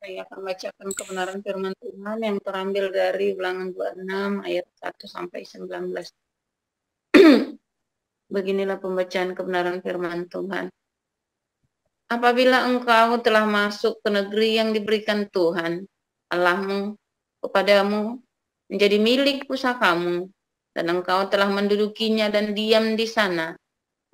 Saya akan bacakan kebenaran firman Tuhan yang terambil dari Ulangan 26 ayat 1 sampai 19. Beginilah pembacaan kebenaran firman Tuhan. Apabila engkau telah masuk ke negeri yang diberikan Tuhan Allahmu kepadamu menjadi milik pusakamu, dan engkau telah mendudukinya dan diam di sana,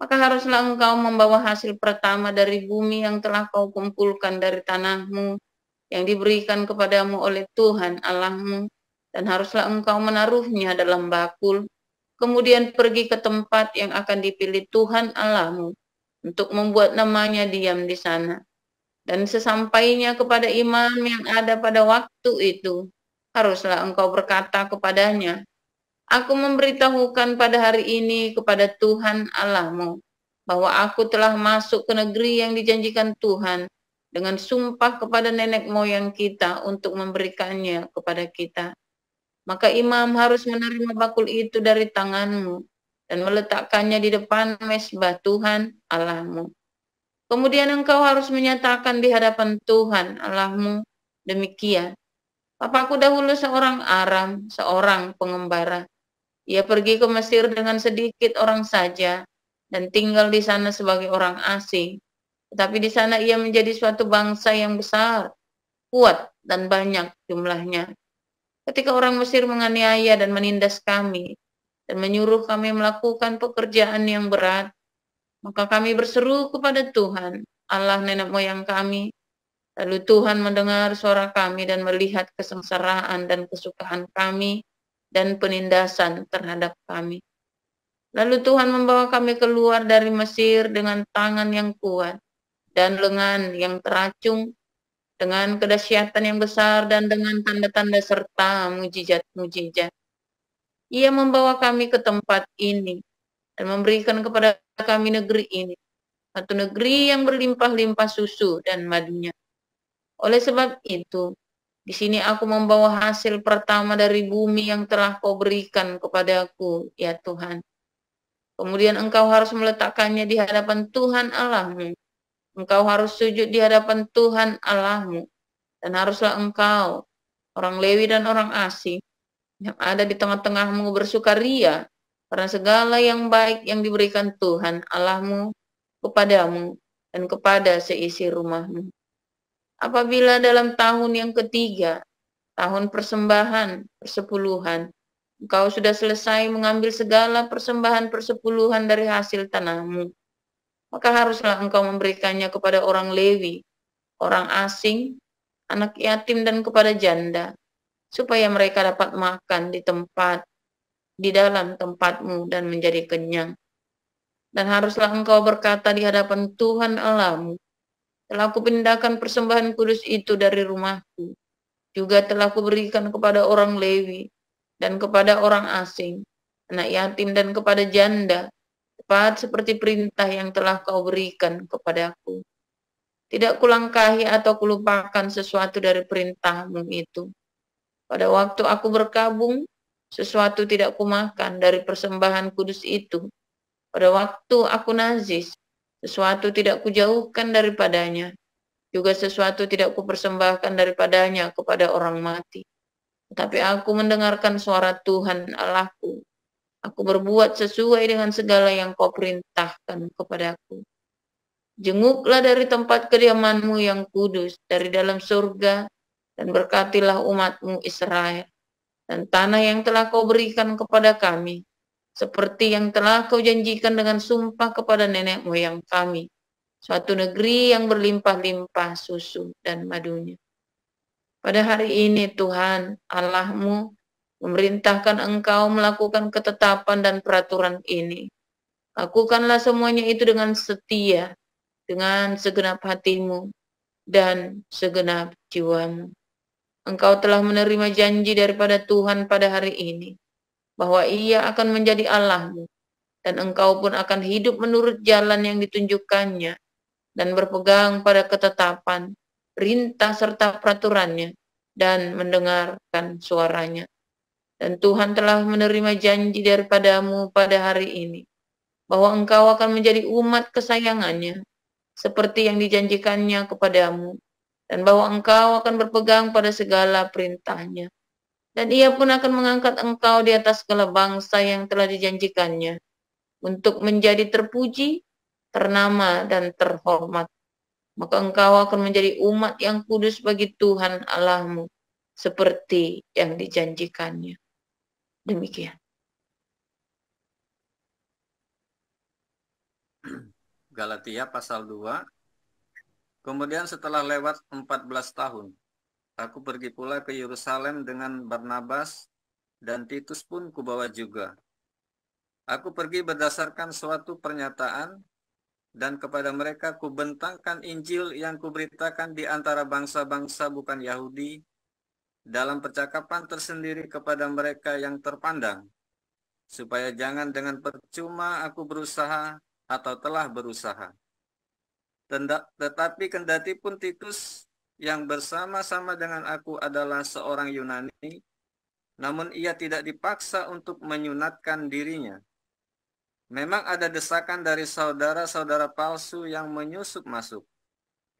maka haruslah engkau membawa hasil pertama dari bumi yang telah kau kumpulkan dari tanahmu yang diberikan kepadamu oleh Tuhan Allahmu, dan haruslah engkau menaruhnya dalam bakul, kemudian pergi ke tempat yang akan dipilih Tuhan Allahmu untuk membuat namanya diam di sana. Dan sesampainya kepada imam yang ada pada waktu itu, haruslah engkau berkata kepadanya, aku memberitahukan pada hari ini kepada Tuhan Allahmu, bahwa aku telah masuk ke negeri yang dijanjikan Tuhan dengan sumpah kepada nenek moyang kita untuk memberikannya kepada kita. Maka imam harus menerima bakul itu dari tanganmu dan meletakkannya di depan mezbah Tuhan Allahmu. Kemudian engkau harus menyatakan di hadapan Tuhan Allahmu demikian, Bapakku dahulu seorang Aram, seorang pengembara. Ia pergi ke Mesir dengan sedikit orang saja dan tinggal di sana sebagai orang asing. Tetapi di sana ia menjadi suatu bangsa yang besar, kuat, dan banyak jumlahnya. Ketika orang Mesir menganiaya dan menindas kami dan menyuruh kami melakukan pekerjaan yang berat, maka kami berseru kepada Tuhan, Allah nenek moyang kami. Lalu Tuhan mendengar suara kami dan melihat kesengsaraan dan kesukaan kami dan penindasan terhadap kami. Lalu Tuhan membawa kami keluar dari Mesir dengan tangan yang kuat dan lengan yang teracung, dengan kedahsyatan yang besar dan dengan tanda-tanda serta mujizat-mujizat. Ia membawa kami ke tempat ini dan memberikan kepada kami negeri ini, satu negeri yang berlimpah-limpah susu dan madunya. Oleh sebab itu, di sini aku membawa hasil pertama dari bumi yang telah kau berikan kepadaku, ya Tuhan. Kemudian engkau harus meletakkannya di hadapan Tuhan Allahmu. Engkau harus sujud di hadapan Tuhan Allahmu. Dan haruslah engkau, orang Lewi dan orang asing, yang ada di tengah-tengahmu bersukaria, karena segala yang baik yang diberikan Tuhan Allahmu kepadamu dan kepada seisi rumahmu. Apabila dalam tahun yang ketiga, tahun persembahan persepuluhan, engkau sudah selesai mengambil segala persembahan persepuluhan dari hasil tanahmu, maka haruslah engkau memberikannya kepada orang Lewi, orang asing, anak yatim, dan kepada janda, supaya mereka dapat makan di dalam tempatmu dan menjadi kenyang. Dan haruslah engkau berkata di hadapan Tuhan Allahmu, telah kupindahkan persembahan kudus itu dari rumahku, juga telah kuberikan kepada orang Lewi dan kepada orang asing, anak yatim, dan kepada janda, tepat seperti perintah yang telah kau berikan kepadaku. Tidak kulangkahi atau kulupakan sesuatu dari perintahmu itu. Pada waktu aku berkabung, sesuatu tidak kumakan dari persembahan kudus itu. Pada waktu aku najis, sesuatu tidak kujauhkan daripadanya. Juga sesuatu tidak kupersembahkan daripadanya kepada orang mati. Tetapi aku mendengarkan suara Tuhan Allahku. Aku berbuat sesuai dengan segala yang kau perintahkan kepadaku. Jenguklah dari tempat kediamanmu yang kudus, dari dalam surga, dan berkatilah umatmu Israel, dan tanah yang telah kau berikan kepada kami, seperti yang telah kau janjikan dengan sumpah kepada nenek moyang kami, suatu negeri yang berlimpah-limpah susu dan madunya. Pada hari ini Tuhan Allahmu memerintahkan engkau melakukan ketetapan dan peraturan ini. Lakukanlah semuanya itu dengan setia, dengan segenap hatimu dan segenap jiwamu. Engkau telah menerima janji daripada Tuhan pada hari ini, bahwa Ia akan menjadi Allahmu, dan engkau pun akan hidup menurut jalan yang ditunjukkannya, dan berpegang pada ketetapan, perintah serta peraturannya, dan mendengarkan suaranya. Dan Tuhan telah menerima janji daripadamu pada hari ini, bahwa engkau akan menjadi umat kesayangannya, seperti yang dijanjikannya kepadamu, dan bahwa engkau akan berpegang pada segala perintahnya. Dan ia pun akan mengangkat engkau di atas segala bangsa yang telah dijanjikannya, untuk menjadi terpuji, ternama, dan terhormat. Maka engkau akan menjadi umat yang kudus bagi Tuhan Allahmu, seperti yang dijanjikannya. Demikian. Galatia pasal 2. Kemudian setelah lewat 14 tahun, aku pergi pula ke Yerusalem dengan Barnabas, dan Titus pun kubawa juga. Aku pergi berdasarkan suatu pernyataan, dan kepada mereka kubentangkan Injil yang kuberitakan di antara bangsa-bangsa bukan Yahudi, dalam percakapan tersendiri kepada mereka yang terpandang, supaya jangan dengan percuma aku berusaha atau telah berusaha. Tetapi kendati pun Titus yang bersama-sama dengan aku adalah seorang Yunani, namun ia tidak dipaksa untuk menyunatkan dirinya. Memang ada desakan dari saudara-saudara palsu yang menyusup masuk,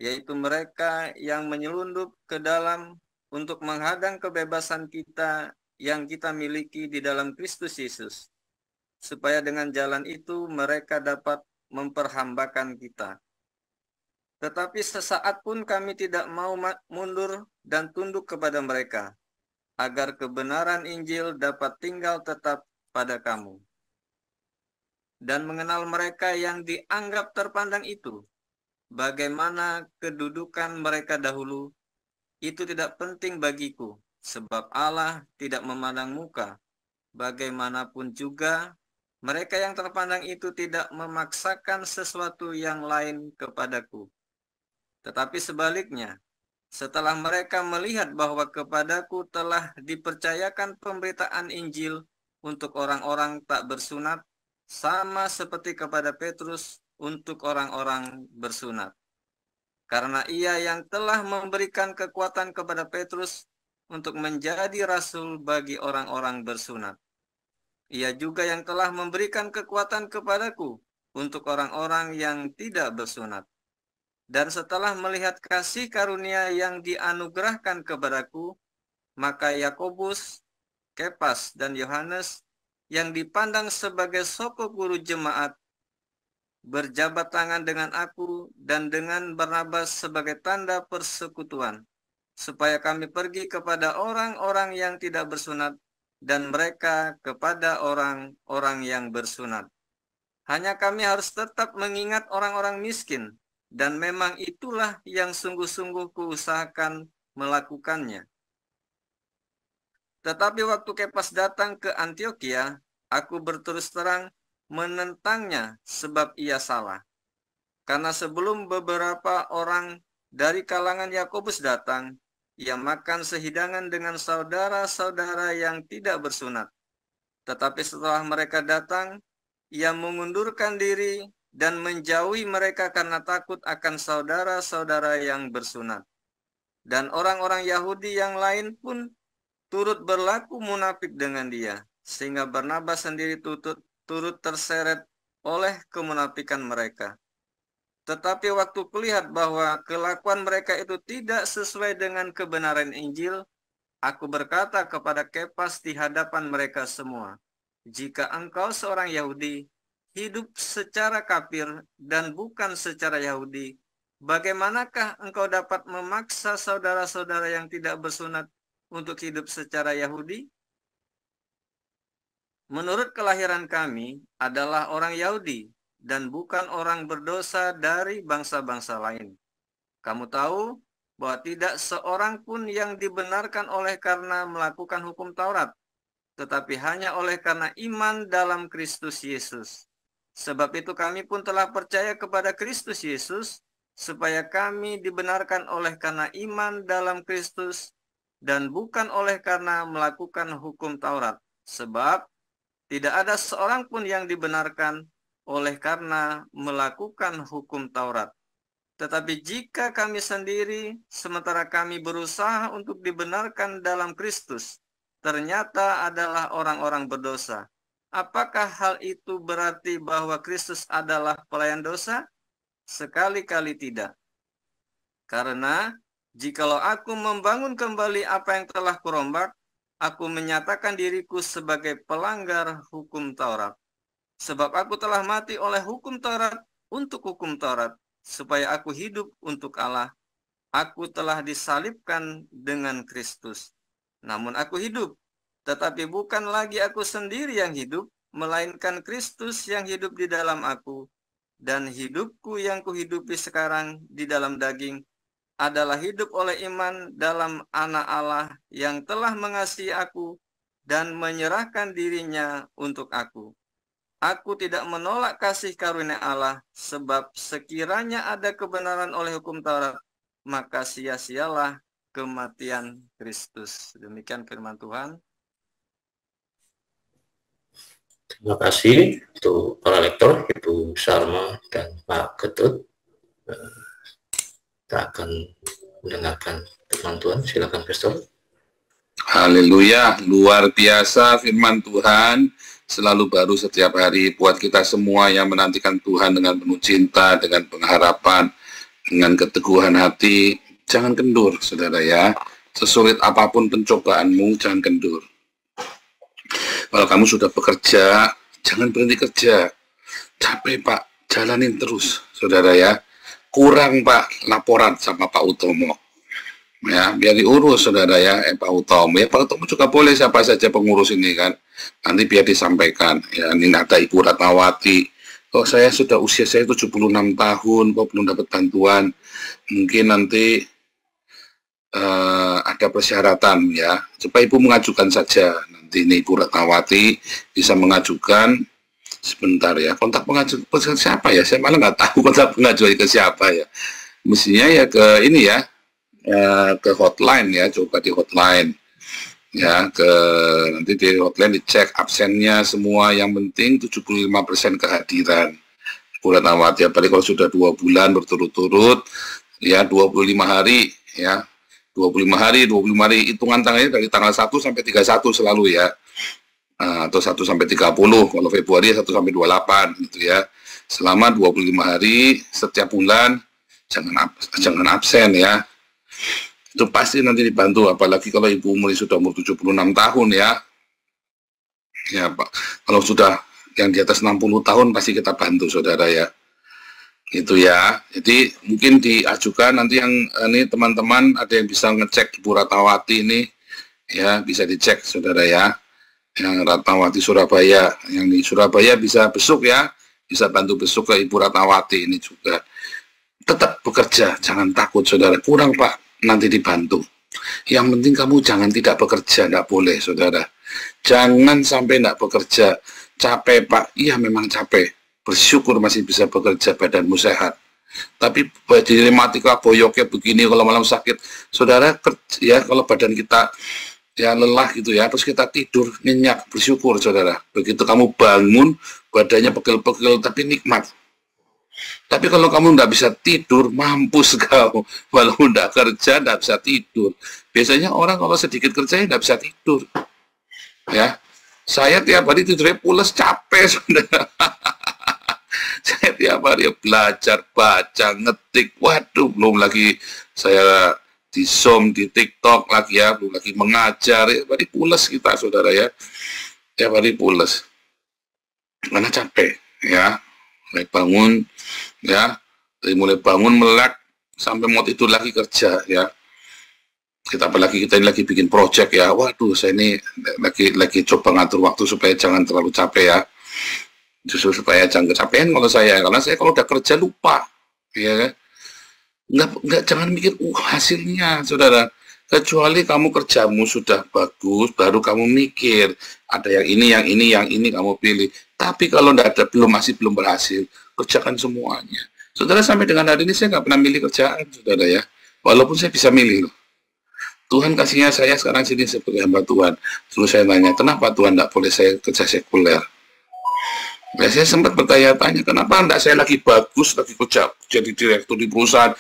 yaitu mereka yang menyelundup ke dalam untuk menghadang kebebasan kita yang kita miliki di dalam Kristus Yesus, supaya dengan jalan itu mereka dapat memperhambakan kita. Tetapi sesaat pun kami tidak mau mundur dan tunduk kepada mereka, agar kebenaran Injil dapat tinggal tetap pada kamu. Dan mengenal mereka yang dianggap terpandang itu, bagaimana kedudukan mereka dahulu, itu tidak penting bagiku, sebab Allah tidak memandang muka. Bagaimanapun juga, mereka yang terpandang itu tidak memaksakan sesuatu yang lain kepadaku. Tetapi sebaliknya, setelah mereka melihat bahwa kepadaku telah dipercayakan pemberitaan Injil untuk orang-orang tak bersunat, sama seperti kepada Petrus untuk orang-orang bersunat. Karena ia yang telah memberikan kekuatan kepada Petrus untuk menjadi rasul bagi orang-orang bersunat. Ia juga yang telah memberikan kekuatan kepadaku untuk orang-orang yang tidak bersunat. Dan setelah melihat kasih karunia yang dianugerahkan kepadaku, maka Yakobus, Kepas, dan Yohanes yang dipandang sebagai sokok guru jemaat berjabat tangan dengan aku dan dengan Barnabas sebagai tanda persekutuan, supaya kami pergi kepada orang-orang yang tidak bersunat dan mereka kepada orang-orang yang bersunat. Hanya kami harus tetap mengingat orang-orang miskin, dan memang itulah yang sungguh-sungguh kuusahakan melakukannya. Tetapi waktu Kepas datang ke Antioquia, aku berterus terang menentangnya sebab ia salah. Karena sebelum beberapa orang dari kalangan Yakobus datang, ia makan sehidangan dengan saudara-saudara yang tidak bersunat. Tetapi setelah mereka datang, ia mengundurkan diri dan menjauhi mereka karena takut akan saudara-saudara yang bersunat. Dan orang-orang Yahudi yang lain pun turut berlaku munafik dengan dia, sehingga Barnabas sendiri turut terseret oleh kemunafikan mereka. Tetapi waktu kulihat bahwa kelakuan mereka itu tidak sesuai dengan kebenaran Injil, aku berkata kepada Kepas di hadapan mereka semua, jika engkau seorang Yahudi, hidup secara kafir dan bukan secara Yahudi, bagaimanakah engkau dapat memaksa saudara-saudara yang tidak bersunat untuk hidup secara Yahudi? Menurut kelahiran kami adalah orang Yahudi dan bukan orang berdosa dari bangsa-bangsa lain. Kamu tahu bahwa tidak seorang pun yang dibenarkan oleh karena melakukan hukum Taurat, tetapi hanya oleh karena iman dalam Kristus Yesus. Sebab itu kami pun telah percaya kepada Kristus Yesus, supaya kami dibenarkan oleh karena iman dalam Kristus, dan bukan oleh karena melakukan hukum Taurat. Sebab tidak ada seorang pun yang dibenarkan oleh karena melakukan hukum Taurat. Tetapi jika kami sendiri, sementara kami berusaha untuk dibenarkan dalam Kristus, ternyata adalah orang-orang berdosa, apakah hal itu berarti bahwa Kristus adalah pelayan dosa? Sekali-kali tidak. Karena Jikalau aku membangun kembali apa yang telah kurombak, aku menyatakan diriku sebagai pelanggar hukum Taurat. Sebab aku telah mati oleh hukum Taurat untuk hukum Taurat, supaya aku hidup untuk Allah. Aku telah disalibkan dengan Kristus. Namun aku hidup, tetapi bukan lagi aku sendiri yang hidup, melainkan Kristus yang hidup di dalam aku. Dan hidupku yang kuhidupi sekarang di dalam daging adalah hidup oleh iman dalam Anak Allah yang telah mengasihi aku dan menyerahkan dirinya untuk aku. Aku tidak menolak kasih karunia Allah, sebab sekiranya ada kebenaran oleh hukum Taurat, maka sia-sialah kematian Kristus. Demikian firman Tuhan. Terima kasih untuk para lektor, Ibu Sarma dan Pak Ketut. Kita akan mendengarkan firman Tuhan. Silakan, Pastor. Haleluya, luar biasa firman Tuhan, selalu baru setiap hari buat kita semua yang menantikan Tuhan dengan penuh cinta, dengan pengharapan, dengan keteguhan hati. Jangan kendur, saudara ya. Sesulit apapun pencobaanmu, jangan kendur. Kalau kamu sudah bekerja, jangan berhenti kerja. Capek Pak, jalanin terus, saudara ya. Kurang Pak, laporan sama Pak Utomo. Ya, biar diurus saudara ya, Pak Utomo. Ya, Pak Utomo juga boleh siapa saja pengurus ini kan. Nanti biar disampaikan. Ya, ini ada Ibu Ratnawati. Oh, saya sudah usia saya 76 tahun, kok belum dapat bantuan. Mungkin nanti ada persyaratan ya. Supaya Ibu mengajukan saja. Nanti ini Ibu Ratnawati bisa mengajukan. Sebentar ya, kontak pengajuan siapa ya? Saya malah nggak tahu kontak pengajuan ke siapa ya. Mestinya ya ke ini ya, ke hotline ya, coba di hotline ya, ke nanti di hotline dicek absennya semua. Yang penting 75% kehadiran. Bulan awal ya, apalagi kalau sudah 2 bulan berturut-turut ya, 25 hari ya, 25 hari hitungan tanggalnya dari tanggal 1 sampai 31 selalu ya. Atau 1 sampai 30, kalau Februari 1 sampai 28 gitu ya. Selama 25 hari setiap bulan jangan absen ya. Itu pasti nanti dibantu, apalagi kalau ibu sudah umur 76 tahun ya. Ya Pak, kalau sudah yang di atas 60 tahun pasti kita bantu saudara ya. Itu ya. Jadi mungkin diajukan nanti yang ini teman-teman ada yang bisa ngecek Ibu Ratnawati ini ya, bisa dicek saudara ya. Yang Ratnawati Surabaya, yang di Surabaya bisa besuk ya, bisa bantu besuk ke Ibu Ratnawati ini juga. Tetap bekerja, jangan takut saudara. Kurang Pak, nanti dibantu. Yang penting kamu jangan tidak bekerja, tidak boleh saudara. Jangan sampai tidak bekerja. Capek Pak, iya memang capek. Bersyukur masih bisa bekerja, badanmu sehat. Tapi dilematika boyoknya begini, kalau malam sakit, saudara ya, kalau badan kita ya lelah gitu ya, terus kita tidur nyenyak, bersyukur saudara. Begitu kamu bangun, badannya pegel-pegel tapi nikmat. Tapi kalau kamu nggak bisa tidur, mampus kau. Walaupun nggak kerja, nggak bisa tidur. Biasanya orang kalau sedikit kerja nggak bisa tidur. Ya, saya tiap hari tidurnya pules, capek saudara. Saya tiap hari belajar, baca, ngetik. Waduh, belum lagi saya di Zoom, di TikTok lagi ya, belum lagi mengajar, ya, hari pules kita saudara ya, tiap hari pules, karena capek ya, mulai bangun ya, dari mulai bangun melek sampai mau tidur lagi kerja ya, kita apalagi kita ini lagi bikin project ya, waduh saya ini lagi coba ngatur waktu supaya jangan terlalu capek ya, justru supaya jangan kecapean kalau saya, karena saya kalau udah kerja lupa ya kan. Jangan mikir hasilnya saudara, kecuali kamu kerjamu sudah bagus baru kamu mikir ada yang ini kamu pilih. Tapi kalau masih belum berhasil, kerjakan semuanya saudara. Sampai dengan hari ini saya nggak pernah milih kerjaan saudara ya, walaupun saya bisa milih loh. Tuhan kasihnya saya sekarang sini sebagai hamba Tuhan. Terus saya tanya, kenapa Tuhan tidak boleh saya kerja sekuler? Ya, saya sempat bertanya-tanya, kenapa enggak saya lagi bagus, lagi kerja jadi direktur di perusahaan.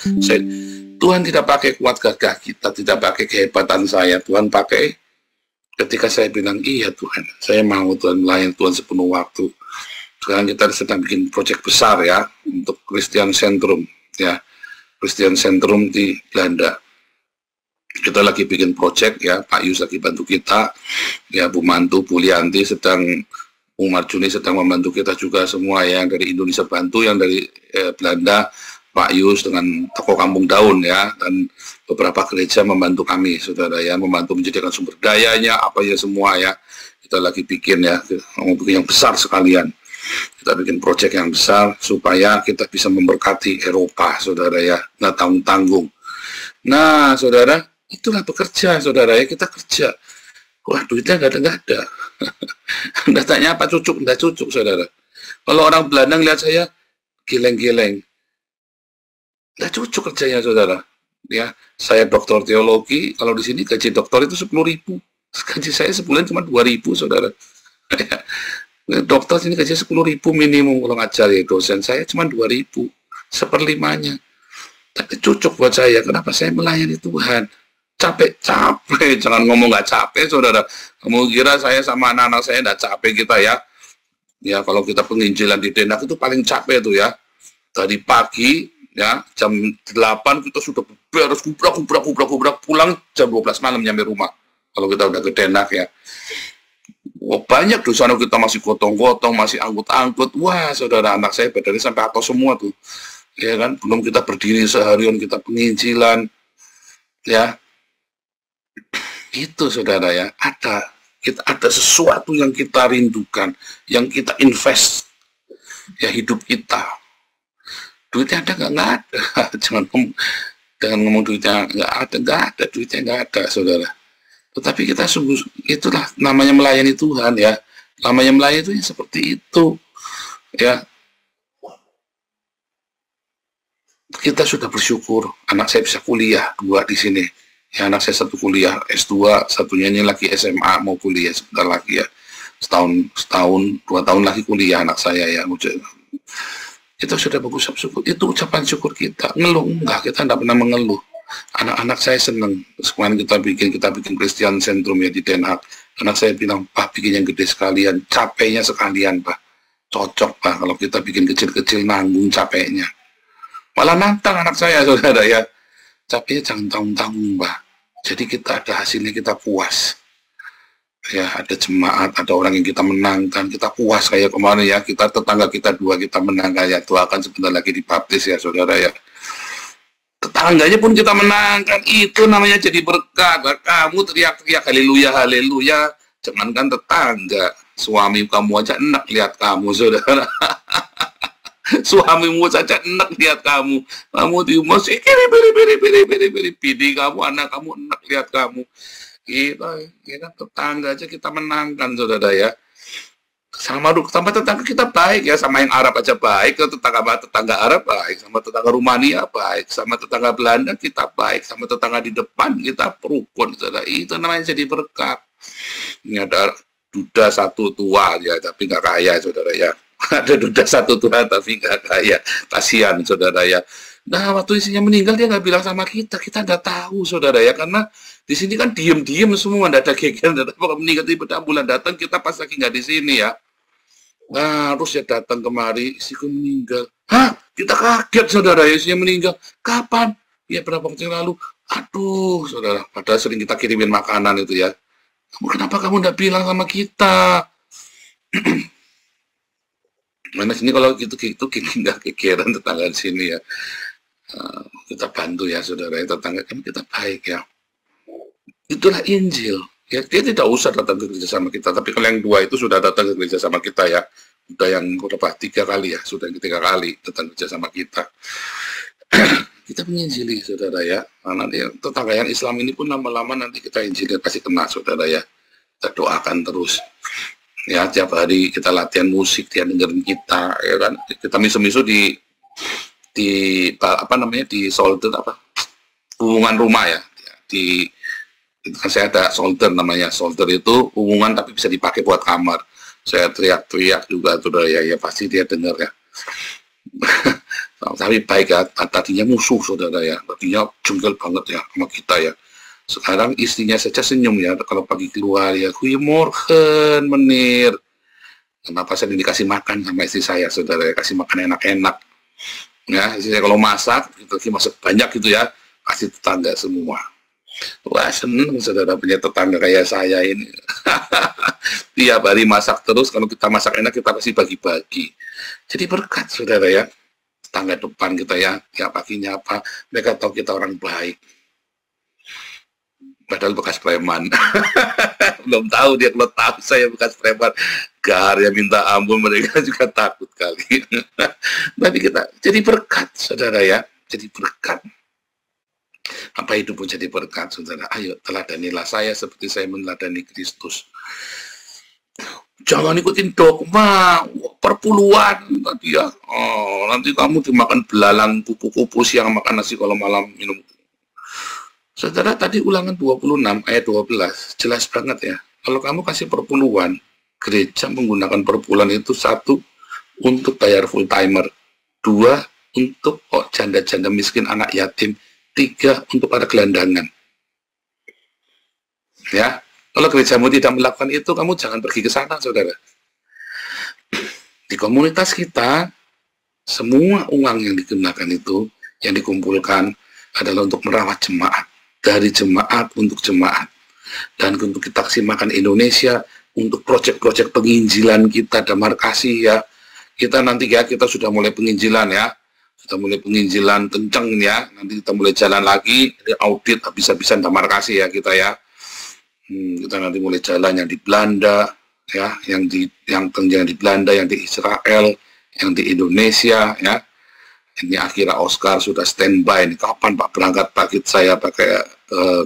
Tuhan tidak pakai kuat gagah kita, tidak pakai kehebatan saya. Tuhan pakai ketika saya bilang, iya Tuhan, saya mau Tuhan melayani Tuhan sepenuh waktu. Sekarang kita sedang bikin proyek besar ya, untuk Christian Centrum ya, Christian Centrum di Belanda. kita lagi bikin project ya, Pak Yus lagi bantu kita, ya Bu Mantu, Bu Lianti sedang, Umar Juni sedang membantu kita juga semua ya, yang dari Indonesia bantu, yang dari Belanda, Pak Yus dengan toko Kampung Daun ya, dan beberapa gereja membantu kami, saudara ya, membantu menjadikan sumber dayanya, apa ya semua ya, kita lagi bikin ya, yang besar sekalian. Kita bikin proyek yang besar supaya kita bisa memberkati Eropa, saudara ya, nggak tanggung-tanggung. Nah, saudara, itulah bekerja, saudara ya, kita kerja. Wah, duitnya nggak ada. Anda tanya apa cucuk, nggak cucuk, saudara. Kalau orang Belanda ngeliat saya, geleng-geleng. Nggak cucuk kerjanya, saudara. Ya, saya doktor teologi, kalau di sini gaji doktor itu 10.000. Gaji saya sebulan cuma 2.000, saudara. Dokter sini gaji 10.000 minimum kalau ngajar ya, dosen saya cuma 2.000, 1/5-nya. Tapi cucuk buat saya, kenapa saya melayani Tuhan? Capek, jangan ngomong nggak capek, saudara. Kamu kira saya sama anak-anak saya nggak capek kita ya? Ya, kalau kita penginjilan di Denak itu paling capek tuh ya. Tadi pagi, ya, jam 8 kita sudah beres, kubrak, pulang jam 12 malam nyampe rumah. Kalau kita udah ke Denak ya. Wah, banyak di sana kita masih gotong-gotong, masih angkut-angkut. Wah, saudara, anak saya badannya sampai atas semua tuh. Ya kan, belum kita berdiri seharian, kita penginjilan. Ya, itu saudara ya, ada sesuatu yang kita rindukan, yang kita invest ya hidup kita. Duitnya ada nggak ada. Jangan ngomong duitnya nggak ada, duitnya nggak ada, saudara. Tetapi kita sungguh, itulah namanya melayani Tuhan ya, namanya melayani itu ya seperti itu ya. Kita sudah bersyukur, anak saya bisa kuliah 2 di sini. Ya, anak saya 1 kuliah S2, satunya ini lagi SMA mau kuliah sebentar lagi ya. Setahun, 2 tahun lagi kuliah anak saya ya. Itu sudah bagus, syukur. Itu ucapan syukur kita. Ngeluh enggak, kita tidak pernah mengeluh. Anak-anak saya senang. Kemarin kita bikin Christian Centrum ya di Den Haag. Anak saya bilang, Pak bikin yang gede sekalian, capeknya sekalian Pak. Cocok Pak kalau kita bikin kecil-kecil nanggung capeknya. Malah nantang anak saya, saudara ya. Capeknya jangan tanggung-tanggung Pak. Jadi kita ada hasilnya, kita puas. Ya, ada jemaat, ada orang yang kita menangkan, kita puas kayak kemarin ya. Kita tetangga kita 2 kita menang kayak doakan sebentar lagi dibaptis ya, saudara ya. Tetangganya pun kita menangkan, itu namanya jadi berkat. Kamu teriak-teriak haleluya, haleluya. Jangankan tetangga, suami kamu aja enak lihat kamu, saudara. Suamimu saja enak lihat kamu. Kamu di rumah sih biri, bini kamu, anak kamu enak lihat kamu. Kita tetangga aja kita menangkan, saudara ya. Sama tetangga kita baik ya, sama yang Arab aja baik, tetangga Arab baik, sama tetangga Rumania baik, sama tetangga Belanda kita baik, sama tetangga di depan kita rukun, saudara. Itu namanya jadi berkat. Ini ada duda 1 tua ya, tapi nggak kaya, saudara ya. Ada duda 1 tua tapi nggak kaya, kasihan, saudara ya. Nah, waktu istrinya meninggal dia nggak bilang sama kita nggak tahu, saudara ya, karena di sini kan diem semua, nggak ada geger, nggak ada apa meninggal tiba-tiba bulan datang kita pas lagi nggak di sini ya. Nah, terus ya datang kemari, istriku meninggal. Hah? Kita kaget, saudara ya, istrinya meninggal. Kapan? Ya berapa waktu yang lalu. Aduh, saudara, padahal sering kita kirimin makanan itu ya. Kenapa kamu nggak bilang sama kita? Mana sini kalau gitu nggak kekiran tetangga di sini ya. Kita bantu ya, saudara, ya, tetangga kan kita baik ya. Itulah Injil. Ya, dia tidak usah datang ke gereja sama kita, tapi kalau yang 2 itu sudah datang ke gereja sama kita ya. Sudah yang berapa 3 kali ya, sudah yang 3 kali datang ke gereja sama kita. Kita menginjili, saudara ya. Nah, nanti tetangga yang Islam ini pun lama-lama nanti kita injili pasti kena, saudara ya. Kita doakan terus. Ya, tiap hari kita latihan musik, dia dengerin kita, ya kan. Kita misu-misu di apa namanya, di solder apa? Hubungan rumah ya. Di kan saya ada solder namanya, solder itu hubungan tapi bisa dipakai buat kamar. Saya teriak-teriak juga, saudara ya, pasti dia dengar ya. Tapi baik ya, tadinya musuh, saudara ya, tadinya jengkel banget ya sama kita ya. Sekarang istrinya saja senyum ya, kalau pagi keluar ya, goeiemorgen menir. Kenapa saya dikasih makan sama istri saya, saudara ya, kasih makan enak-enak. Ya, istri saya kalau masak, gitu, masak banyak gitu ya, kasih tetangga semua. Wah, seneng saudara punya tetangga kayak saya ini. Tiap hari masak terus, kalau kita masak enak kita pasti bagi-bagi. Jadi berkat saudara ya. Tetangga depan kita ya, tiap pagi nyapa, mereka tahu kita orang baik. Padahal bekas preman. Belum tahu dia, kalau tahu saya bekas preman, gar ya minta ampun, mereka juga takut kali. Tapi kita jadi berkat saudara ya, jadi berkat. Apa hidupmu jadi berkat, saudara? Ayo, teladanilah saya seperti saya meneladani Kristus. Jangan ikutin dogma, perpuluhan tadi ya. Oh, nanti kamu dimakan belalang, kupu-kupu, siang makan nasi, kalau malam minum. Saudara, tadi Ulangan 26 ayat 12, jelas banget ya. Kalau kamu kasih perpuluhan, gereja menggunakan perpuluhan itu, 1, untuk bayar full timer, 2, untuk janda-janda miskin, anak yatim, 3, untuk para gelandangan. Ya, kalau gerejamu tidak melakukan itu, kamu jangan pergi ke sana, saudara. Di komunitas kita, semua uang yang digunakan itu, yang dikumpulkan adalah untuk merawat jemaat, dari jemaat untuk jemaat, dan untuk kita kasih makan Indonesia, untuk proyek-proyek penginjilan kita, damar kasih ya. Kita nanti ya, kita sudah mulai penginjilan ya. Kita mulai penginjilan kenceng ya, nanti kita mulai jalan lagi, audit habis-habisan damar kasih ya kita ya. Kita nanti mulai jalan yang di Belanda ya, yang di Belanda, yang di Israel, yang di Indonesia ya. Ini akhirnya Oscar sudah standby. Ini kapan Pak berangkat? Pak saya pakai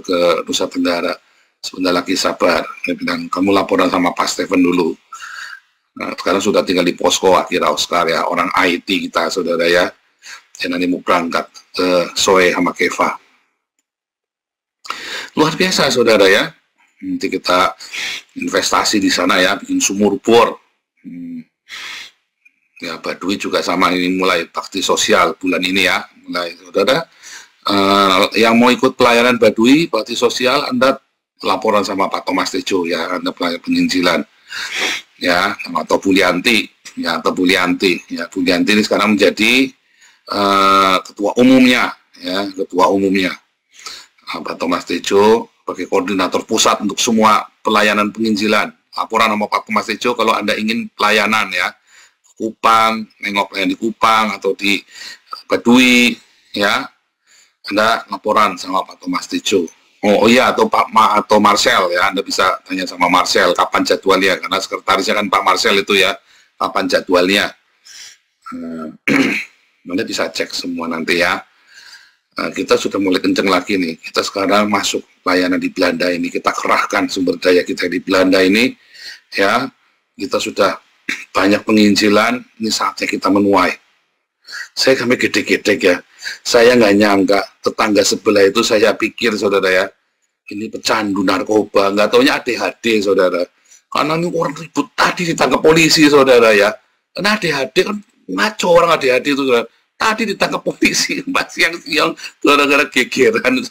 ke Nusa Tenggara. Sebentar lagi sabar. Dia bilang, kamu laporan sama Pak Stephen dulu. Nah, sekarang sudah tinggal di posko akhirnya Oscar ya, orang IT kita saudara ya. Dan nanti mau berangkat ke Soe sama Keva. Luar biasa saudara ya. Nanti kita investasi di sana ya, bikin sumur bor. Ya, Baduy juga sama, ini mulai bakti sosial bulan ini ya. Mulai saudara, yang mau ikut pelayanan Baduy, bakti sosial, Anda laporan sama Pak Thomas Tejo ya, Anda pelayan penginjilan. Ya, atau Bulianti. Ya, atau Bulianti. Ya, Bulianti ini sekarang menjadi ketua umumnya ya, ketua umumnya Pak Thomas Tejo sebagai koordinator pusat untuk semua pelayanan penginjilan. Laporan sama Pak Thomas Tejo kalau Anda ingin pelayanan ya, Kupang, nengok pelayan di Kupang atau di Baduy ya, Anda laporan sama Pak Thomas Tejo. Oh iya, atau atau Marcel ya, Anda bisa tanya sama Marcel kapan jadwalnya, karena sekretarisnya kan Pak Marcel itu ya, kapan jadwalnya. Anda bisa cek semua nanti ya. Kita sudah mulai kenceng lagi nih. Kita sekarang masuk layanan di Belanda ini. Kita kerahkan sumber daya kita di Belanda ini. Ya, kita sudah banyak penginjilan. Ini saatnya kita menuai. Saya kami gede-gede ya. Saya nggak nyangka tetangga sebelah itu, saya pikir saudara ya, ini pecandu narkoba. Nggak taunya ADHD saudara. Karena ini orang ribut tadi ditangkap polisi saudara ya. Karena ADHD kan ngaco, orang ADHD itu saudara. Tadi ditangkap polisi pas siang-siang gara-gara gegeran.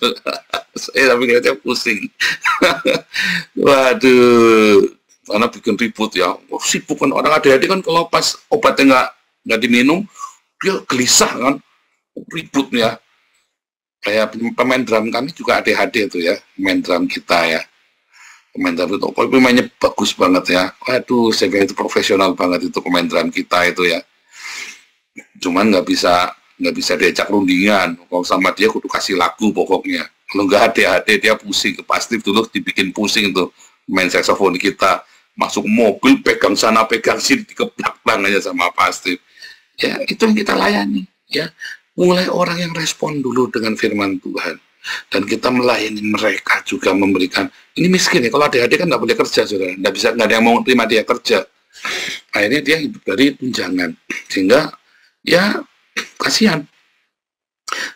Saya tapi kira-kira pusing. Waduh, karena bikin ribut ya. Sibuk kan orang ADHD kan, kalau pas obatnya nggak diminum, dia gelisah kan, ribut ya. Kayak pemain drum kami juga ADHD itu ya, pemain drum kita ya. Pemain drum itu, pemainnya bagus banget ya. Waduh, saya kira itu profesional banget itu pemain drum kita itu ya. Cuman nggak bisa diajak rundingan. Kalau sama dia kudu kasih lagu pokoknya. Kalau nggak ADHD dia pusing. Pasti dulu dibikin pusing tuh main saksofon kita. Masuk mobil pegang sana pegang sini, dikeplak tangannya sama pasti. Ya itu yang kita layani ya. Mulai orang yang respon dulu dengan firman Tuhan. Dan kita melayani mereka juga, memberikan. Ini miskin ya, kalau ADHD kan nggak boleh kerja saudara. Nggak ada yang mau terima dia kerja. Akhirnya dia hidup dari tunjangan. Sehingga ya kasihan,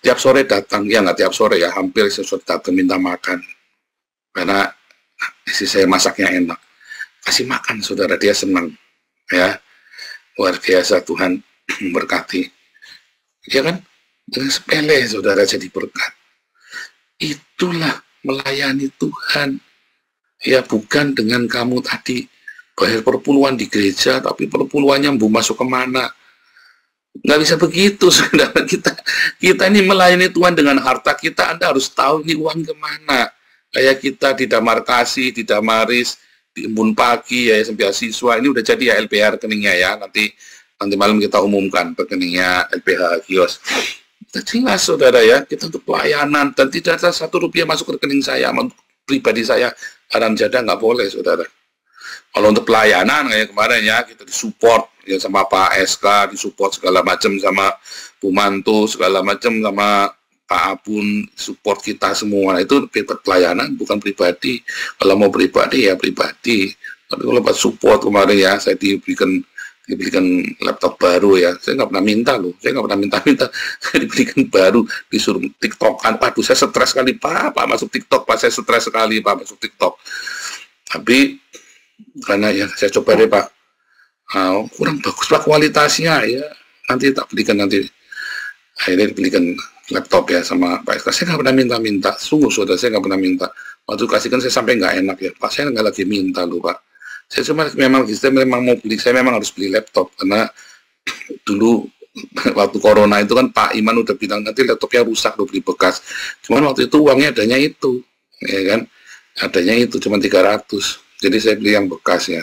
tiap sore datang, ya nggak tiap sore ya, hampir sore datang minta makan karena istri saya masaknya enak, kasih makan saudara, dia senang ya. Luar biasa, Tuhan memberkati ya kan, dengan sepele saudara jadi berkat. Itulah melayani Tuhan ya, bukan dengan kamu tadi bayar perpuluhan di gereja tapi perpuluhannya mau masuk kemana. Nggak bisa begitu, saudara. Kita ini melayani Tuhan dengan harta kita. Anda harus tahu ini uang kemana. Kayak kita di Damarkasi, di Damaris, di Embun Pagi, ya beasiswa, ini udah jadi ya LPH rekeningnya ya. Nanti malam kita umumkan rekeningnya LPH Kios. Jelas saudara ya, kita untuk pelayanan dan tidak ada 1 rupiah masuk ke rekening saya, untuk pribadi saya, haram jadah nggak boleh saudara. Kalau untuk pelayanan kayak kemarin ya, kita disupport ya sama Pak SK, disupport segala macam sama Bu Mantu, segala macam sama Pak Abun, support kita semua. Itu pelayanan bukan pribadi. Kalau mau pribadi ya pribadi. Tapi kalau pas support kemarin ya, saya diberikan laptop baru ya. Saya nggak pernah minta loh. Saya nggak pernah minta. Saya diberikan baru, disuruh TikTokan. Waduh, saya stres sekali Pak masuk TikTok. Pak, saya stres sekali Pak masuk TikTok. Tapi karena ya saya coba deh Pak, kurang bagus Pak kualitasnya ya. Nanti tak belikan nanti. Akhirnya dibelikan laptop ya sama Pak SK. Saya nggak pernah minta. Sungguh saudara, saya nggak pernah minta. Waktu kasihkan saya sampai nggak enak ya Pak. Saya nggak lagi minta loh Pak. Saya memang mau beli. Saya memang harus beli laptop karena dulu waktu corona itu kan Pak Iman udah bilang nanti laptopnya rusak lo beli bekas. Cuman waktu itu uangnya adanya itu, ya kan? Adanya itu cuma 300. Jadi saya beli yang bekas ya.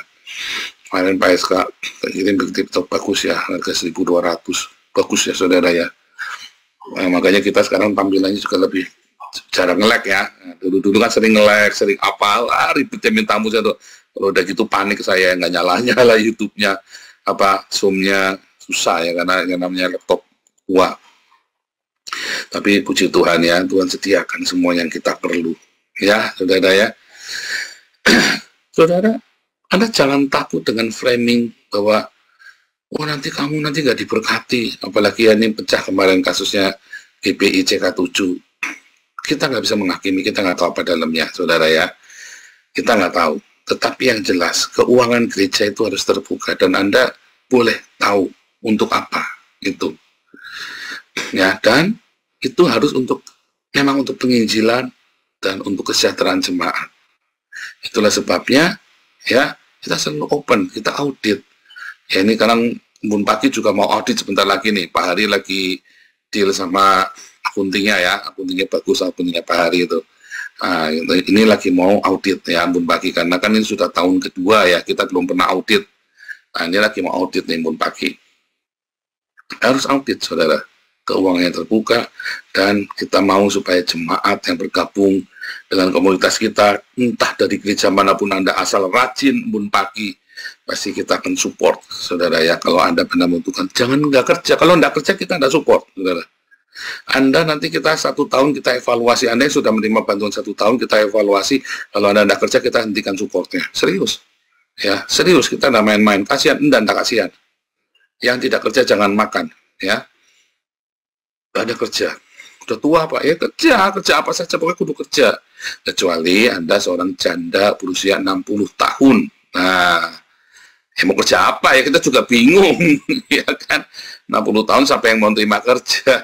Kemarin Pak SK kirim laptop bagus ya, harga 1.200. Bagus ya saudara ya. Nah, makanya kita sekarang tampilannya juga lebih jarang nge-lag ya. Dulu kan sering nge-lag, sering ribetnya minta ampun saya tuh. Kalau udah gitu panik saya, nggak nyala YouTube-nya, Zoom-nya susah ya karena yang namanya laptop tua. Tapi puji Tuhan ya, Tuhan sediakan semua yang kita perlu. Ya, saudara ya. Saudara, Anda jangan takut dengan framing bahwa nanti kamu nggak diberkati, apalagi ya ini pecah kemarin kasusnya GPI CK7. Kita nggak bisa menghakimi, kita nggak tahu apa dalamnya, saudara ya. Kita nggak tahu. Tetapi yang jelas, keuangan gereja itu harus terbuka dan Anda boleh tahu untuk apa itu. Ya, dan itu harus memang untuk penginjilan dan untuk kesejahteraan jemaat. Itulah sebabnya ya kita selalu open, kita audit. Ya ini sekarang Embun Pagi juga mau audit sebentar lagi nih. Pak Hari lagi deal sama akuntingnya ya, akuntingnya bagus, akuntingnya Pak Hari itu. Nah, ini lagi mau audit ya Embun Pagi karena kan ini sudah tahun kedua ya kita belum pernah audit. Nah, ini lagi mau audit nih Embun Pagi. Harus audit saudara, keuangannya terbuka dan kita mau supaya jemaat yang bergabung dengan komunitas kita, entah dari gereja manapun Anda asal rajin Embun Pagi, pasti kita akan support saudara ya. Kalau Anda benar membutuhkan, jangan nggak kerja. Kalau nggak kerja kita nggak support saudara. Anda nanti kita 1 tahun kita evaluasi. Anda yang sudah menerima bantuan 1 tahun kita evaluasi. Kalau Anda tidak kerja kita hentikan supportnya. Serius ya, serius, kita tidak main-main. Kasihan Anda, tidak kasihan. Yang tidak kerja jangan makan ya. Ada kerja, udah tua Pak ya, kerja apa saja pokoknya kudu kerja. Kecuali Anda seorang janda berusia 60 tahun. Nah, ya mau kerja apa ya, kita juga bingung ya kan. 60 tahun siapa yang mau terima kerja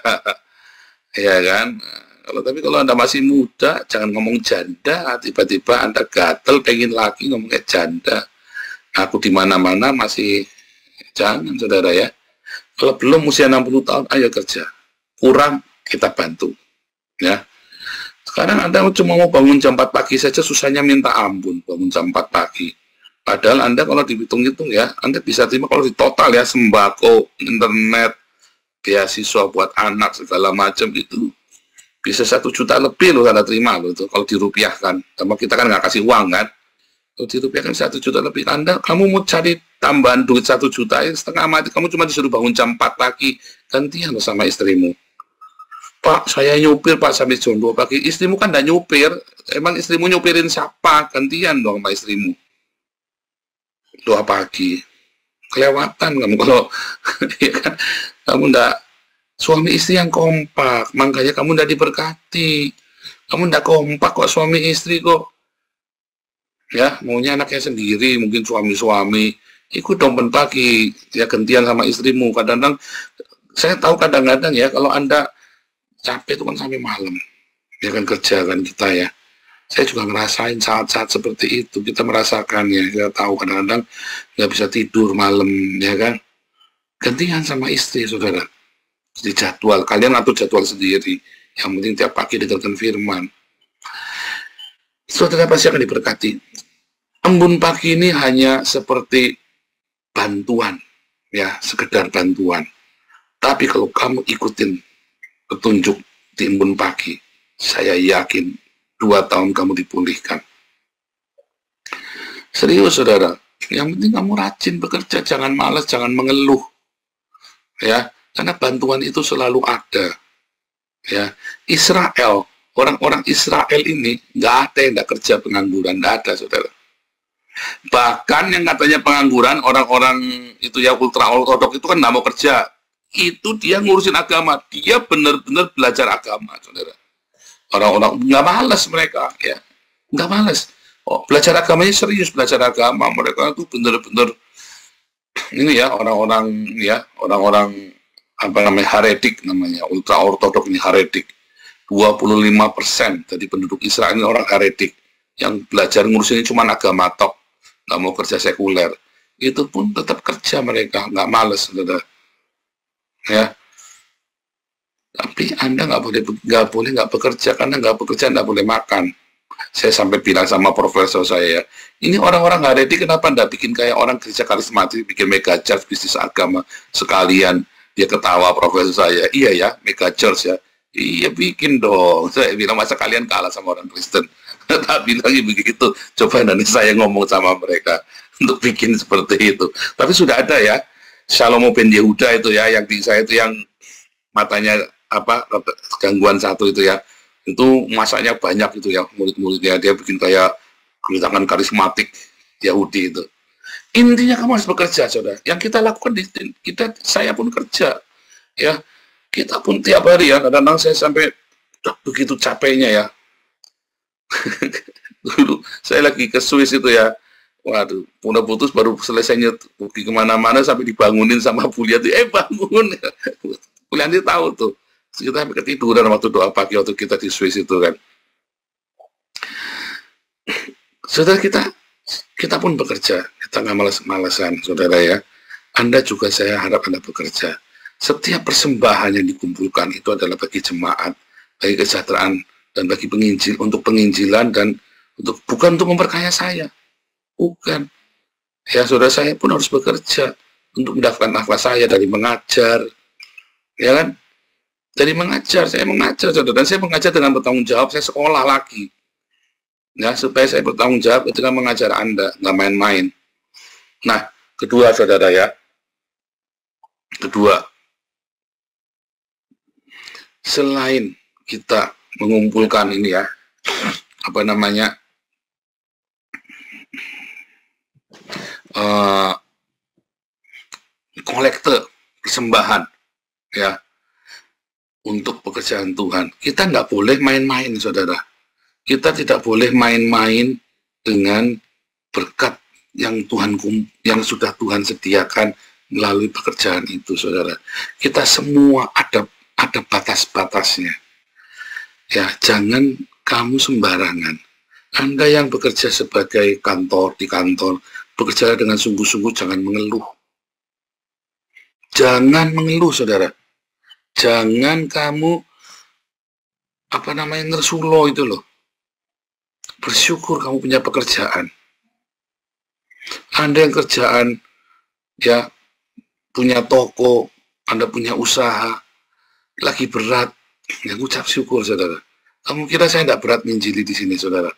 ya kan. Tapi kalau Anda masih muda, jangan ngomong janda, tiba-tiba Anda gatel pengen lagi ngomongnya janda. Aku di mana-mana masih, jangan saudara ya. Kalau belum usia 60 tahun, ayo kerja. Kurang kita bantu ya. Sekarang Anda cuma mau bangun jam 4 pagi saja susahnya minta ampun, bangun jam 4 pagi. Padahal Anda kalau dihitung-hitung ya, Anda bisa terima kalau di total ya, sembako, internet, beasiswa buat anak, segala macam itu bisa 1 juta lebih loh Anda terima loh itu kalau dirupiahkan. Sama kita kan nggak kasih uang kan. Kalau dirupiahkan 1 juta lebih, kamu mau cari tambahan duit 1 juta ya setengah mati, kamu cuma disuruh bangun jam 4 pagi, gantian loh sama istrimu. Pak, saya nyupir Pak sampai jam 2 pagi. Istrimu kan nggak nyupir. Emang istrimu nyupirin siapa? Gantian dong sama istrimu. 2 pagi. Kelewatan kamu kalau ya kan, kamu nggak, suami istri yang kompak, makanya kamu nggak diberkati. Kamu nggak kompak kok suami istri kok. Ya, maunya anaknya sendiri, mungkin suami-suami. Ikut dong pagi, ya gantian sama istrimu. Kadang-kadang, saya tahu kadang-kadang ya, kalau Anda capek itu kan sampai malam, ya kan kerja kan kita ya. Saya juga ngerasain saat-saat seperti itu, kita merasakan ya, kita tahu kadang-kadang nggak bisa tidur malam, ya kan. Gantian sama istri, saudara. Jadi jadwal, kalian atur jadwal sendiri. Yang penting tiap pagi dengarkan firman. Saudara pasti akan diberkati. Embun pagi ini hanya seperti bantuan, ya, sekedar bantuan. Tapi kalau kamu ikutin petunjuk di embun pagi, saya yakin 2 tahun kamu dipulihkan. Serius, saudara. Yang penting kamu rajin bekerja, jangan malas, jangan mengeluh. Ya, karena bantuan itu selalu ada. Ya, Israel, orang-orang Israel ini nggak ada yang nggak kerja pengangguran, nggak ada, saudara. Bahkan yang katanya pengangguran, orang-orang itu ya ultra ortodoks itu kan nggak mau kerja. Itu dia ngurusin agama, dia benar-benar belajar agama, saudara. Orang-orang nggak malas mereka, ya, nggak malas. Oh, belajar agamanya serius, belajar agama mereka itu benar-benar ini ya orang-orang apa namanya heretik namanya, ultra ortodoks ini heretik. 25% dari penduduk Israel ini orang heretik yang belajar ngurusin cuma agama tok, nggak mau kerja sekuler. Itu pun tetap kerja mereka, nggak males, saudara. Ya. Tapi Anda nggak boleh nggak bekerja, karena nggak bekerja nggak boleh makan. Saya sampai bilang sama profesor saya, ini orang-orang heretik kenapa nggak bikin kayak orang gereja karismatik, bikin mega church bisnis agama sekalian. Dia ketawa profesor saya, iya ya, mega church ya. Iya bikin dong. Saya bilang masa kalian kalah sama orang Kristen. Tak bilangnya begitu. Coba nanti saya ngomong sama mereka untuk bikin seperti itu. Tapi sudah ada ya, Shalomo ben Yehuda itu ya, yang di saya itu yang matanya apa gangguan satu itu ya. Itu masanya banyak itu ya, murid-muridnya dia bikin kayak gerakan karismatik Yahudi itu. Intinya kamu harus bekerja, saudara. Yang kita lakukan saya pun kerja, ya. Kita pun tiap hari ya, kadang-kadang saya sampai begitu capeknya ya. Dulu saya lagi ke Swiss itu ya, waduh, udah putus baru selesainya pergi kemana-mana sampai dibangunin sama Bu Liati, bangun. Bu Liati tahu tuh. Kita sampai ketiduran waktu doa pagi waktu kita di Swiss itu kan. Saudara, kita pun bekerja, kita nggak malas-malasan, saudara ya. Anda juga saya harap Anda bekerja. Setiap persembahan yang dikumpulkan itu adalah bagi jemaat, bagi kesejahteraan dan bagi untuk penginjilan dan bukan untuk memperkaya saya, bukan. Ya, saudara, saya pun harus bekerja untuk mendapatkan nafkah saya dari mengajar, ya kan? Dari mengajar, saya mengajar, saudara, dan saya mengajar dengan bertanggung jawab, saya sekolah lagi. Ya, supaya saya bertanggung jawab ketika mengajar Anda, nggak main-main. Nah, kedua, saudara ya, selain kita mengumpulkan ini ya, apa namanya, kolekte persembahan, ya, untuk pekerjaan Tuhan. Kita nggak boleh main-main, saudara. Kita tidak boleh main-main dengan berkat yang sudah Tuhan sediakan melalui pekerjaan itu, saudara. Kita semua ada batas-batasnya. Ya, jangan kamu sembarangan. Anda yang bekerja sebagai di kantor, bekerja dengan sungguh-sungguh, jangan mengeluh. Jangan mengeluh, saudara. Jangan kamu ngersulo itu loh. Bersyukur kamu punya pekerjaan. Anda yang kerjaan ya punya toko, Anda punya usaha, lagi berat, ya ucap syukur, saudara. Kamu kira saya tidak berat menginjili di sini, saudara?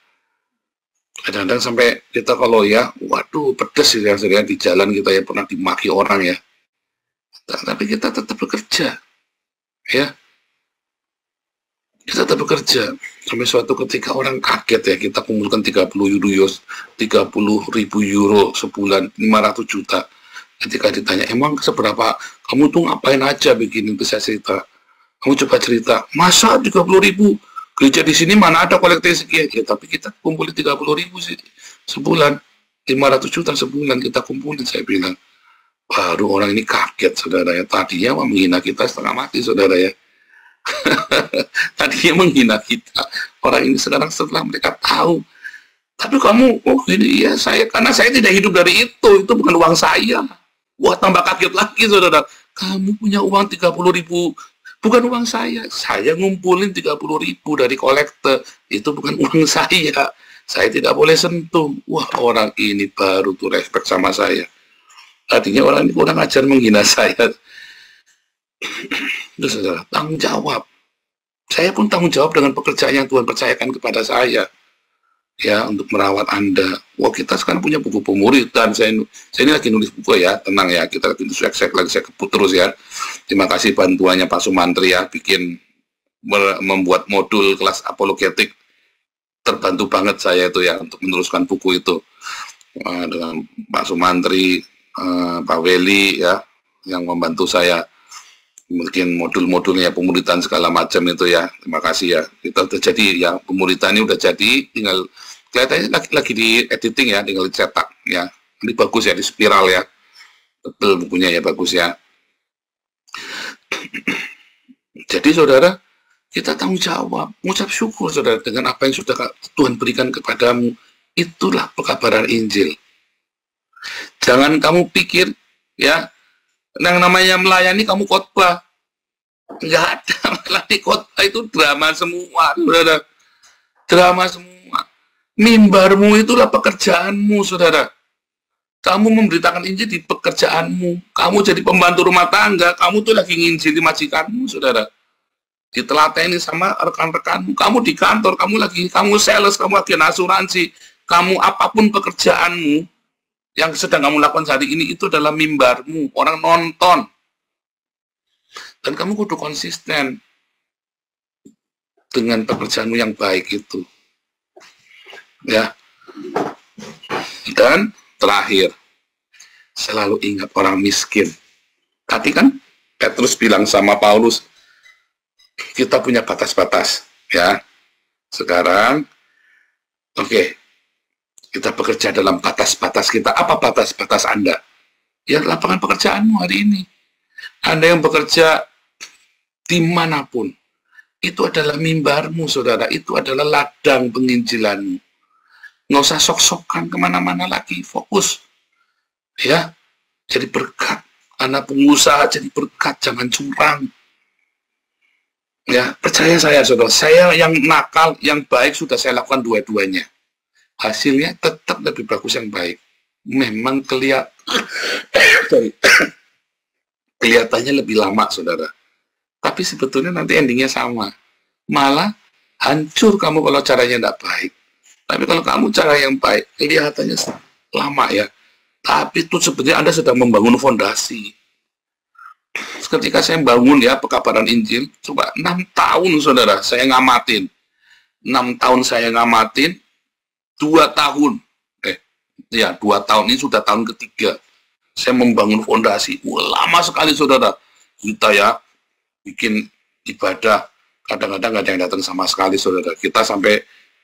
Kadang-kadang sampai kita kalau ya, waduh pedes ya, saudara, di jalan kita ya pernah dimaki orang ya. Tapi kita tetap bekerja. Ya, kita tetap bekerja sampai suatu ketika orang kaget ya, kita kumpulkan 30.000 euro sebulan, 500 juta. Ketika ditanya, emang seberapa, kamu tuh ngapain aja bikin itu, saya cerita. Kamu coba cerita, masa 30.000, gereja di sini mana ada kolektif sekian, ya tapi kita kumpulin 30.000 sih sebulan, 500 juta sebulan kita kumpulin, saya bilang. Baru orang ini kaget, saudara ya. Tadinya menghina kita setengah mati, saudara ya. Tadinya menghina kita. Orang ini sekarang setelah mereka tahu. Tapi kamu, oh ini ya, karena saya tidak hidup dari itu bukan uang saya. Wah, tambah kaget lagi, saudara. Kamu punya uang 30.000, bukan uang saya. Saya ngumpulin 30.000 dari kolektor. Itu bukan uang saya. Saya tidak boleh sentuh. Wah, orang ini baru tuh respect sama saya. Artinya orang ini kurang ajar menghina saya. Itu saudara, tanggung jawab. Saya pun tanggung jawab dengan pekerjaan yang Tuhan percayakan kepada saya. Ya, untuk merawat Anda. Wah, kita sekarang punya buku pemuridan. Saya ini lagi nulis buku ya, tenang ya. Kita lagi nulis, saya kebut terus ya. Terima kasih bantuannya Pak Sumantri ya, membuat modul kelas apologetik. Terbantu banget saya itu ya, untuk meneruskan buku itu. Dengan Pak Sumantri, Pak Weli ya, yang membantu saya. Mungkin modul-modulnya pemuridan segala macam itu ya. Terima kasih ya. Kita udah jadi ya, pemuridan ini udah jadi, tinggal kelihatannya lagi di editing ya, tinggal dicetak ya. Ini bagus ya, di spiral ya. Betul bukunya ya, bagus ya. Jadi saudara, kita tanggung jawab, mengucap syukur saudara dengan apa yang sudah Tuhan berikan kepadamu. Itulah pekabaran Injil. Jangan kamu pikir ya, yang namanya melayani kamu khotbah. Enggak ada, melayani khotbah itu drama semua, saudara. Drama semua. Mimbarmu itulah pekerjaanmu, saudara. Kamu memberitakan Injil di pekerjaanmu. Kamu jadi pembantu rumah tangga, kamu tuh lagi nginjili majikanmu, saudara. Ditelateni sama rekan-rekanmu. Kamu di kantor, kamu sales, kamu agen asuransi, kamu apapun pekerjaanmu yang sedang kamu lakukan saat ini, itu adalah mimbarmu, orang nonton. Dan kamu kudu konsisten dengan pekerjaanmu yang baik itu. Ya. Dan terakhir, selalu ingat orang miskin. Tadi kan Petrus bilang sama Paulus, kita punya batas-batas, ya. Sekarang, oke, kita bekerja dalam batas-batas kita. Apa batas-batas Anda? Ya, lapangan pekerjaanmu hari ini. Anda yang bekerja dimanapun, itu adalah mimbarmu, saudara. Itu adalah ladang penginjilanmu. Nggak usah sok-sokan kemana-mana lagi, fokus. Ya, jadi berkat. Anak pengusaha jadi berkat, jangan curang. Ya, percaya saya, saudara. Saya yang nakal, yang baik sudah saya lakukan dua-duanya. Hasilnya tetap lebih bagus yang baik. Memang kelihatannya lebih lama, saudara. Tapi sebetulnya nanti endingnya sama. Malah hancur kamu kalau caranya tidak baik. Tapi kalau kamu cara yang baik, kelihatannya lama ya. Tapi itu sebenarnya Anda sedang membangun fondasi. Ketika saya bangun ya pekabaran Injil, coba 6 tahun saudara, saya ngamatin. 6 tahun saya ngamatin, 2 tahun. 2 tahun ini sudah tahun ketiga. Saya membangun fondasi. Lama sekali saudara. Kita ya, bikin ibadah. Kadang-kadang nggak ada yang datang sama sekali saudara. Kita sampai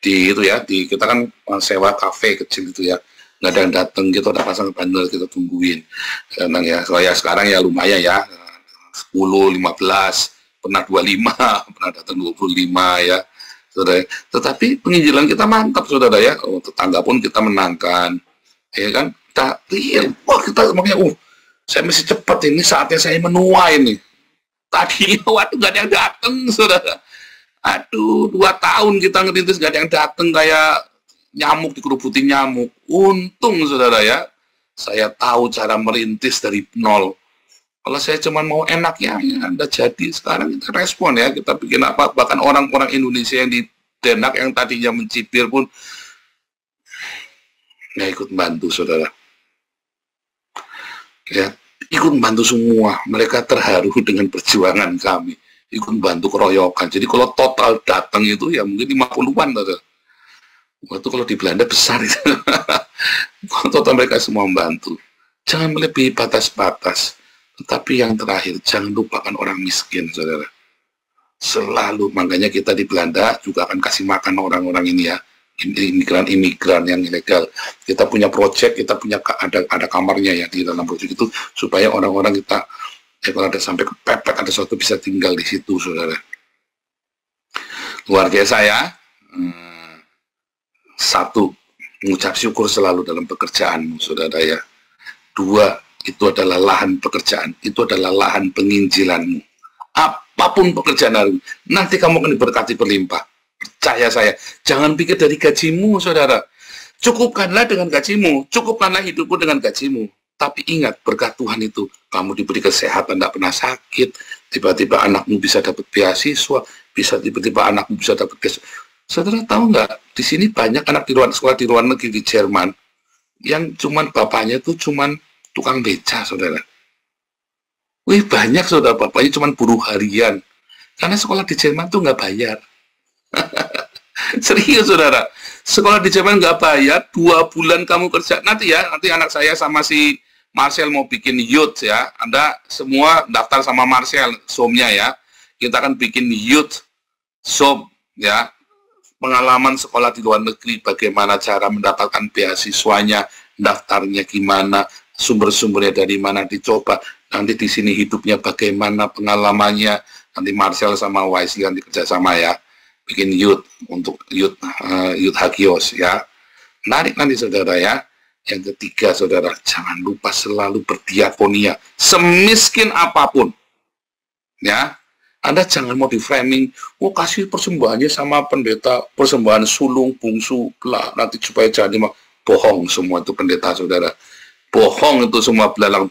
kita kan sewa kafe kecil itu ya, nggak ada yang datang gitu, ada pasang banner kita tungguin. Kadang ya, soalnya sekarang ya lumayan ya, 10, 15, pernah 25, pernah datang 25 ya, saudara. Tetapi penginjilan kita mantap saudara ya, tetangga pun kita menangkan, ya kan? Kita makanya, saya mesti cepat ini, saatnya saya menua ini. Tadi waktu nggak ada yang datang saudara. Aduh, 2 tahun kita ngerintis gak ada yang datang, kayak nyamuk dikerubutin nyamuk. Untung saudara ya, saya tahu cara merintis dari nol. Kalau saya cuma mau enaknya, ya Anda jadi. Sekarang kita respon ya, kita bikin apa. Bahkan orang-orang Indonesia yang di Denak yang tadinya mencibir pun nggak ikut bantu saudara. Ya, ikut bantu semua. Mereka terharu dengan perjuangan kami. Ikut bantu keroyokan. Jadi kalau total datang itu ya mungkin 50-an. Waktu kalau di Belanda besar itu. Total mereka semua membantu. Jangan melebihi batas-batas. Tetapi yang terakhir, jangan lupakan orang miskin, saudara. Selalu, makanya kita di Belanda juga akan kasih makan orang-orang ini ya. Imigran-imigran yang ilegal. Kita punya proyek, kita punya ada kamarnya ya di dalam proyek itu, supaya orang-orang kita kalau ada sampai kepepet, ada sesuatu bisa tinggal di situ, saudara. Luar biasa ya. 1, mengucap syukur selalu dalam pekerjaanmu, saudara ya. 2, itu adalah lahan pekerjaan, itu adalah lahan penginjilanmu. Apapun pekerjaan hari, nanti kamu akan diberkati berlimpah. Percaya saya, jangan pikir dari gajimu, saudara. Cukupkanlah dengan gajimu, cukupkanlah hidupmu dengan gajimu. Tapi ingat, berkat Tuhan itu, kamu diberi kesehatan, tidak pernah sakit, tiba-tiba anakmu bisa dapat beasiswa, bisa tiba-tiba anakmu bisa dapat beasiswa. Saudara tahu nggak, di sini banyak anak di luar sekolah di luar negeri di Jerman, yang cuman bapaknya tuh cuman tukang beca, saudara. Wih, banyak saudara, bapaknya cuman buruh harian. Karena sekolah di Jerman tuh nggak bayar. Serius, saudara. Sekolah di Jerman nggak bayar, 2 bulan kamu kerja. Nanti anak saya sama si Marcel mau bikin youth ya. Anda semua daftar sama Marcel, SOM-nya ya. Kita akan bikin youth SOM ya. Pengalaman sekolah di luar negeri, bagaimana cara mendapatkan beasiswanya, daftarnya gimana, sumber-sumbernya dari mana, dicoba. Nanti di sini hidupnya bagaimana, pengalamannya. Nanti Marcel sama Wesley nanti kerjasama ya, bikin youth untuk youth Hagios ya. Menarik nanti saudara ya. Yang ketiga saudara, jangan lupa selalu berdiakonia, semiskin apapun ya. Anda jangan mau di framing, kasih persembahannya sama pendeta, persembahan sulung, bungsu, lah nanti supaya jadi bohong semua itu pendeta saudara. Bohong itu semua, belalang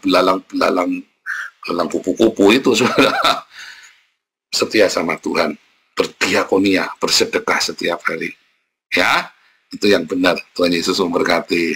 kupu-kupu itu saudara. Setia sama Tuhan, berdiakonia, bersedekah setiap hari. Ya, itu yang benar. Tuhan Yesus memberkati.